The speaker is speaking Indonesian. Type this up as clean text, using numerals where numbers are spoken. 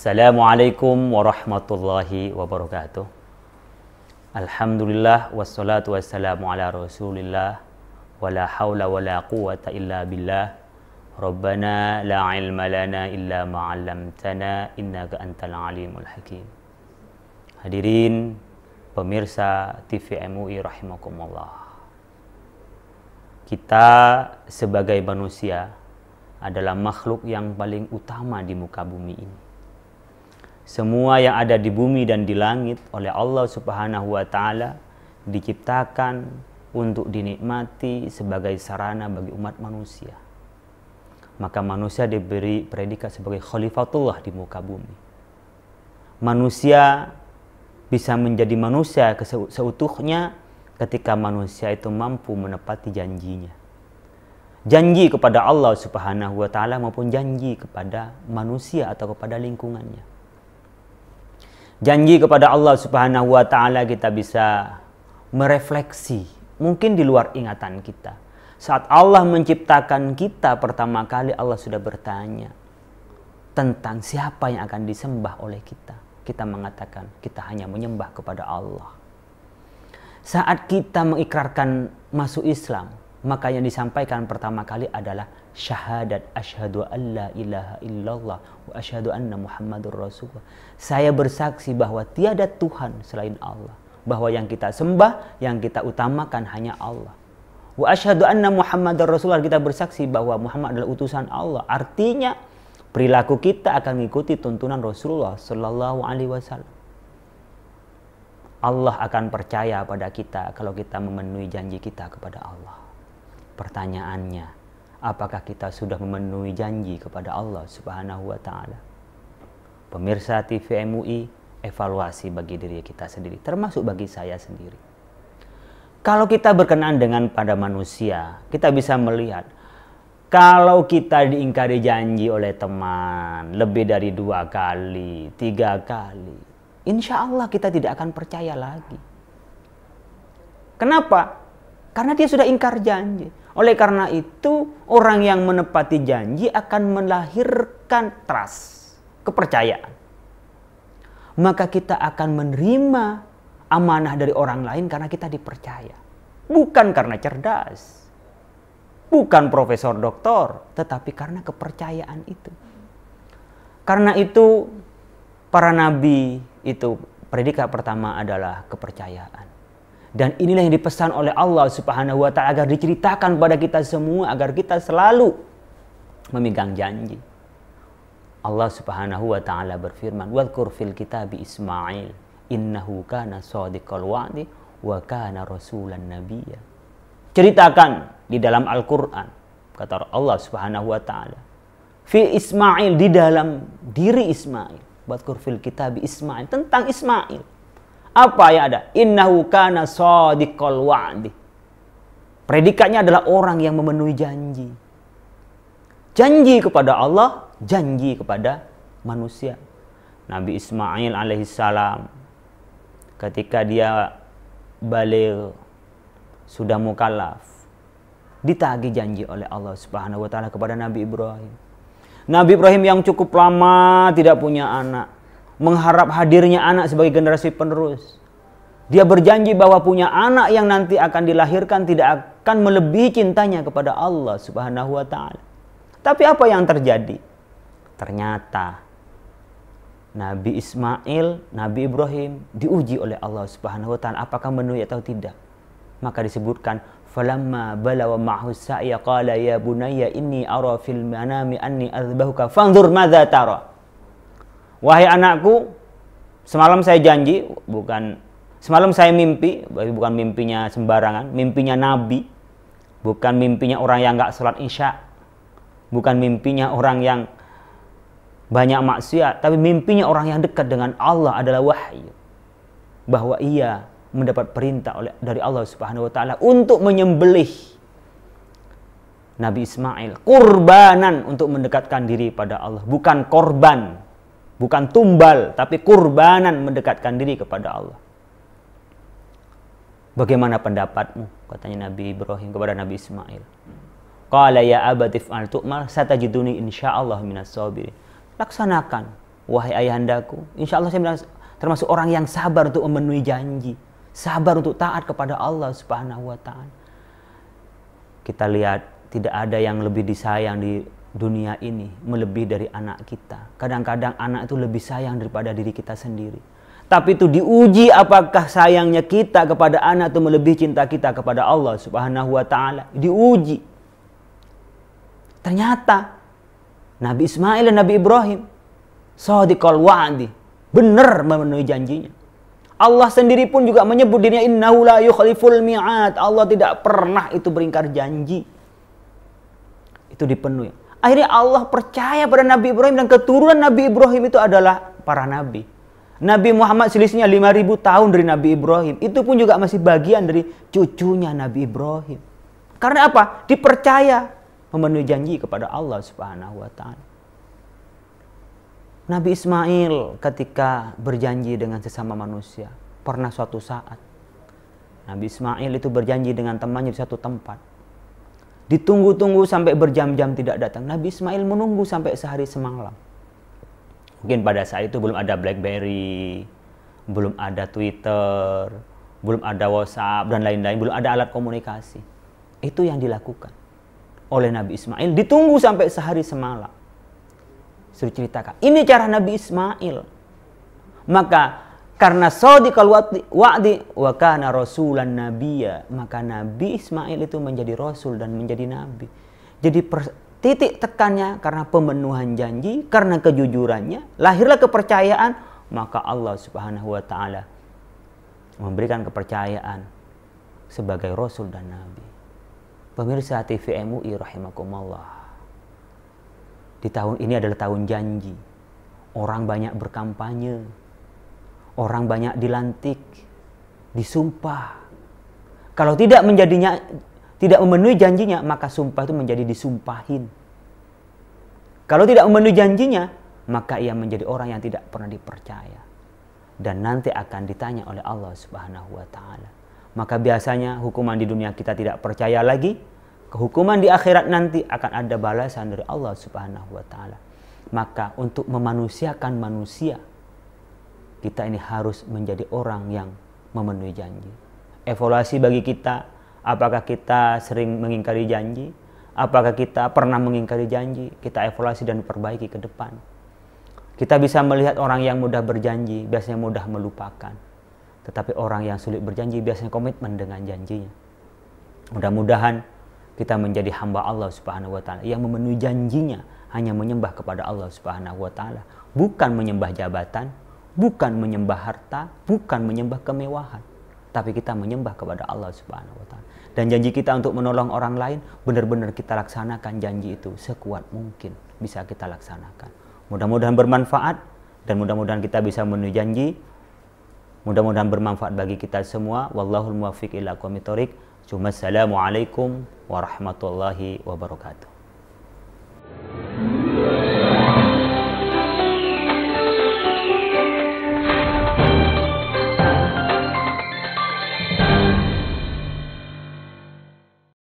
Assalamualaikum warahmatullahi wabarakatuh. Alhamdulillah wassalatu wassalamu ala rasulillah wala hawla wala quwata illa billah. Rabbana la ilma lana illa ma'allamtana innaka antal alimul hakim. Hadirin pemirsa TV MUI rahimakumullah. Kita sebagai manusia adalah makhluk yang paling utama di muka bumi ini. Semua yang ada di bumi dan di langit oleh Allah Subhanahu wa Ta'ala diciptakan untuk dinikmati sebagai sarana bagi umat manusia. Maka manusia diberi predikat sebagai khalifatullah di muka bumi. Manusia bisa menjadi manusia seutuhnya ketika manusia itu mampu menepati janjinya. Janji kepada Allah Subhanahu wa Ta'ala maupun janji kepada manusia atau kepada lingkungannya. Janji kepada Allah Subhanahu wa Ta'ala kita bisa merefleksi, mungkin di luar ingatan kita. Saat Allah menciptakan kita pertama kali, Allah sudah bertanya tentang siapa yang akan disembah oleh kita. Kita mengatakan kita hanya menyembah kepada Allah. Saat kita mengikrarkan masuk Islam, maka yang disampaikan pertama kali adalah syahadat asyhadu an la ilaha illallah wa asyhadu anna muhammadur rasulullah. Saya bersaksi bahwa tiada Tuhan selain Allah, bahwa yang kita sembah, yang kita utamakan hanya Allah. Wa asyhadu anna muhammadar rasulullah, kita bersaksi bahwa Muhammad adalah utusan Allah. Artinya perilaku kita akan mengikuti tuntunan Rasulullah sallallahu alaihi wasallam. Allah akan percaya pada kita kalau kita memenuhi janji kita kepada Allah. Pertanyaannya, apakah kita sudah memenuhi janji kepada Allah Subhanahu wa Ta'ala? Pemirsa TV MUI, evaluasi bagi diri kita sendiri, termasuk bagi saya sendiri. Kalau kita berkenan dengan pada manusia, kita bisa melihat kalau kita diingkari janji oleh teman lebih dari 2 kali, 3 kali, insya Allah kita tidak akan percaya lagi. Kenapa? Karena dia sudah ingkar janji. Oleh karena itu, orang yang menepati janji akan melahirkan trust, kepercayaan. Maka kita akan menerima amanah dari orang lain karena kita dipercaya. Bukan karena cerdas, bukan profesor doktor, tetapi karena kepercayaan itu. Karena itu, para nabi itu predikat pertama adalah kepercayaan. Dan inilah yang dipesan oleh Allah Subhanahu wa Ta'ala agar diceritakan pada kita semua, agar kita selalu memegang janji. Allah Subhanahu wa Ta'ala berfirman, "Wadhkur fil kitabi Ismail, innahu kana shadiqal wa'di wa kana rasulan nabiyya." Ceritakan di dalam Al-Qur'an, kata Allah Subhanahu wa Ta'ala, fi Ismail, di dalam diri Ismail. Wadhkur fil kitabi Ismail, tentang Ismail. Apa yang ada? Innahu kana shadiqal wa'di. Predikatnya adalah orang yang memenuhi janji. Janji kepada Allah, janji kepada manusia. Nabi Ismail alaihissalam ketika dia baligh, sudah mukallaf, ditagih janji oleh Allah Subhanahu wa Ta'ala kepada Nabi Ibrahim. Nabi Ibrahim yang cukup lama tidak punya anak, mengharap hadirnya anak sebagai generasi penerus. Dia berjanji bahwa punya anak yang nanti akan dilahirkan tidak akan melebihi cintanya kepada Allah Subhanahu wa Ta'ala. Tapi apa yang terjadi? Ternyata Nabi Ismail, Nabi Ibrahim diuji oleh Allah Subhanahu wa Ta'ala apakah memenuhi atau tidak. Maka disebutkan, falamma balawa ma'hu sa'ya qala ya bunayya inni ara fil manami anni azbahuka fanzur madza tara. Wahai anakku, semalam saya janji, semalam saya mimpi, bukan mimpinya sembarangan, mimpinya Nabi, bukan mimpinya orang yang nggak sholat isya, bukan mimpinya orang yang banyak maksiat, tapi mimpinya orang yang dekat dengan Allah adalah wahyu, bahwa ia mendapat perintah dari Allah Subhanahu wa Ta'ala untuk menyembelih Nabi Ismail, kurbanan untuk mendekatkan diri pada Allah, bukan korban. Bukan tumbal, tapi kurbanan mendekatkan diri kepada Allah. Bagaimana pendapatmu? Katanya Nabi Ibrahim kepada Nabi Ismail. Qala ya abati fa'al tu'mar satajiduni insyaallah minas sabirin. Laksanakan wahai ayahandaku, insya Allah saya termasuk orang yang sabar untuk memenuhi janji, sabar untuk taat kepada Allah Subhanahu wa Ta'ala. Kita lihat tidak ada yang lebih disayang di dunia ini melebihi dari anak kita. Kadang-kadang anak itu lebih sayang daripada diri kita sendiri. Tapi itu diuji apakah sayangnya kita kepada anak itu melebihi cinta kita kepada Allah Subhanahu wa Ta'ala. Diuji. Ternyata Nabi Ismail dan Nabi Ibrahim shadiqal wa'di, benar memenuhi janjinya. Allah sendiri pun juga menyebut dirinya innahu la yukhliful mi'ad. Allah tidak pernah itu beringkar janji. Itu dipenuhi. Akhirnya Allah percaya pada Nabi Ibrahim, dan keturunan Nabi Ibrahim itu adalah para nabi. Nabi Muhammad selisihnya 5.000 tahun dari Nabi Ibrahim. Itu pun juga masih bagian dari cucunya Nabi Ibrahim. Karena apa? Dipercaya memenuhi janji kepada Allah Subhanahu wa Ta'ala. Nabi Ismail ketika berjanji dengan sesama manusia, pernah suatu saat Nabi Ismail itu berjanji dengan temannya di satu tempat. Ditunggu-tunggu sampai berjam-jam tidak datang. Nabi Ismail menunggu sampai sehari semalam. Mungkin pada saat itu belum ada BlackBerry, belum ada Twitter, belum ada WhatsApp dan lain-lain, belum ada alat komunikasi. Itu yang dilakukan oleh Nabi Ismail, ditunggu sampai sehari semalam. Suruh ceritakan. Ini cara Nabi Ismail. Maka karena shadiqal wa'di wa kana rasulan nabiyya, maka Nabi Ismail itu menjadi rasul dan menjadi nabi. Jadi titik tekannya karena pemenuhan janji, karena kejujurannya, lahirlah kepercayaan, maka Allah Subhanahu wa Ta'ala memberikan kepercayaan sebagai rasul dan nabi. Pemirsa TV MUI rahimakumullah. Di tahun ini adalah tahun janji. Orang banyak berkampanye. Orang banyak dilantik, disumpah. Kalau tidak memenuhi janjinya, maka sumpah itu menjadi disumpahin. Kalau tidak memenuhi janjinya, maka ia menjadi orang yang tidak pernah dipercaya. Dan nanti akan ditanya oleh Allah Subhanahu wa Ta'ala. Maka biasanya hukuman di dunia kita tidak percaya lagi, hukuman di akhirat nanti akan ada balasan dari Allah Subhanahu wa Ta'ala. Maka untuk memanusiakan manusia, kita ini harus menjadi orang yang memenuhi janji. Evaluasi bagi kita, apakah kita sering mengingkari janji? Apakah kita pernah mengingkari janji? Kita evaluasi dan perbaiki ke depan. Kita bisa melihat orang yang mudah berjanji, biasanya mudah melupakan. Tetapi orang yang sulit berjanji, biasanya komitmen dengan janjinya. Mudah-mudahan kita menjadi hamba Allah Subhanahu wa Ta'ala yang memenuhi janjinya, hanya menyembah kepada Allah Subhanahu wa Ta'ala, bukan menyembah jabatan, bukan menyembah harta, bukan menyembah kemewahan, tapi kita menyembah kepada Allah Subhanahu wa Ta'ala. Dan janji kita untuk menolong orang lain, benar-benar kita laksanakan janji itu sekuat mungkin bisa kita laksanakan. Mudah-mudahan bermanfaat, dan mudah-mudahan kita bisa memenuhi janji. Mudah-mudahan bermanfaat bagi kita semua. Wallahul muwaffiq ila aqwamit thoriq. Assalamualaikum warahmatullahi wabarakatuh.